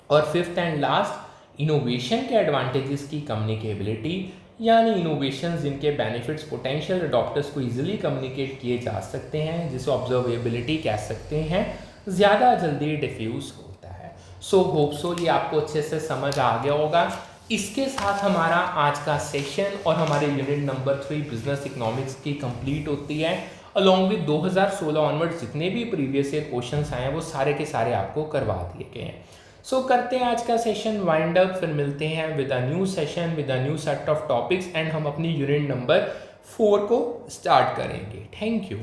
और फिफ्थ एंड लास्ट, इनोवेशन के एडवांटेजेस की कम्युनिकेबिलिटी, यानी इनोवेशन जिनके बेनिफिट्स पोटेंशियल अडॉप्टर्स को इजीली कम्युनिकेट किए जा सकते हैं, जिसे ऑब्जर्वेबिलिटी कह सकते हैं, ज़्यादा जल्दी डिफ्यूज़ होता है। सो होप सो ये आपको अच्छे से समझ आ गया होगा। इसके साथ हमारा आज का सेशन और हमारे यूनिट नंबर 3 बिजनेस इकोनॉमिक्स की कंप्लीट होती है। अलॉन्ग विद 2016 ऑनवर्ड्स जितने भी प्रीवियस ईयर क्वेश्चंस आए हैं वो सारे के सारे आपको करवा दिए गए हैं। सो करते हैं आज का सेशन वाइंड अप, फिर मिलते हैं with a new session with a new set of topics and हम अपनी यूनिट नंबर 4 को स्टार्ट करेंगे। Thank you.